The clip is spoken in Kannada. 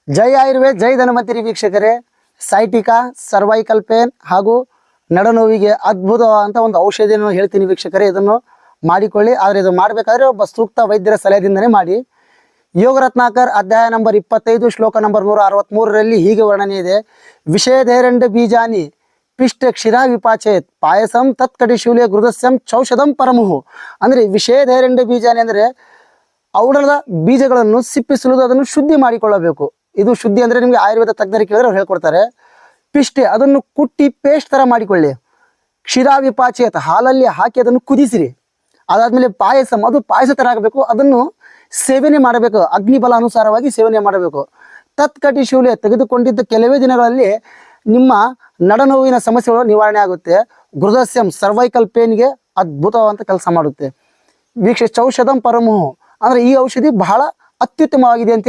ಜೈ ಆಯುರ್ವೇದ್ ಜೈ ಧನ್ವಂತರಿ ವೀಕ್ಷಕರೇ, ಸೈಟಿಕಾ, ಸರ್ವೈಕಲ್ ಪೇನ್ ಹಾಗೂ ನಡನೋವಿಗೆ ಅದ್ಭುತವಾದಂಥ ಒಂದು ಔಷಧಿಯನ್ನು ಹೇಳ್ತೀನಿ ವೀಕ್ಷಕರೇ. ಇದನ್ನು ಮಾಡಿಕೊಳ್ಳಿ. ಆದರೆ ಇದು ಮಾಡಬೇಕಾದ್ರೆ ಒಬ್ಬ ಸೂಕ್ತ ವೈದ್ಯರ ಸಲಹೆಯಿಂದನೇ ಮಾಡಿ. ಯೋಗ ರತ್ನಾಕರ್ ಅಧ್ಯಾಯ ನಂಬರ್ 25 ಶ್ಲೋಕ ನಂಬರ್ 163ರಲ್ಲಿ ಹೀಗೆ ವರ್ಣನೆ ಇದೆ. ವಿಷಯಧೈರಂಡ ಬೀಜಾನಿ ಪಿಷ್ಟ ಕ್ಷೀರ ವಿಪಾಚೇತ್ ಪಾಯಸಂ ತತ್ಕಟಿ ಶೂಲ್ಯ ಗೃದಸ್ಯಂ ಚೌಷಧಂ ಪರಮುಹು. ಅಂದರೆ ವಿಷಯಧೈರಂಡ ಬೀಜಾನಿ ಅಂದರೆ ಔಡದ ಬೀಜಗಳನ್ನು ಸಿಪ್ಪಿ ಸುಲಿದು ಅದನ್ನು ಶುದ್ಧಿ ಮಾಡಿಕೊಳ್ಳಬೇಕು. ಇದು ಶುದ್ಧಿ ಅಂದರೆ ನಿಮಗೆ ಆಯುರ್ವೇದ ತಜ್ಞರಿಗೆ ಕೇಳಿದ್ರೆ ಅವ್ರು ಹೇಳ್ಕೊಡ್ತಾರೆ. ಪಿಷ್ಟೆ ಅದನ್ನು ಕುಟ್ಟಿ ಪೇಸ್ಟ್ ಥರ ಮಾಡಿಕೊಳ್ಳಿ. ಕ್ಷೀರ ವಿಪಾಚೇತ್ ಹಾಲಲ್ಲಿ ಹಾಕಿ ಅದನ್ನು ಕುದಿಸಿರಿ. ಅದಾದ್ಮೇಲೆ ಪಾಯಸಂ, ಅದು ಪಾಯಸ ಥರ ಆಗಬೇಕು. ಅದನ್ನು ಸೇವನೆ ಮಾಡಬೇಕು, ಅಗ್ನಿಬಲ ಅನುಸಾರವಾಗಿ ಸೇವನೆ ಮಾಡಬೇಕು. ತತ್ಕಟಿ ಶೂಲ್ಯ ತೆಗೆದುಕೊಂಡಿದ್ದ ಕೆಲವೇ ದಿನಗಳಲ್ಲಿ ನಿಮ್ಮ ನಡನೋವಿನ ಸಮಸ್ಯೆಗಳು ನಿವಾರಣೆ ಆಗುತ್ತೆ. ಗೃದಸ್ಯಂ ಸರ್ವೈಕಲ್ ಪೇನ್ಗೆ ಅದ್ಭುತವಾದಂಥ ಕೆಲಸ ಮಾಡುತ್ತೆ. ವೀಕ್ಷ ಚೌಷಧಂ ಪರಮುಹು ಅಂದರೆ ಈ ಔಷಧಿ ಬಹಳ ಅತ್ಯುತ್ತಮವಾಗಿದೆ ಅಂತ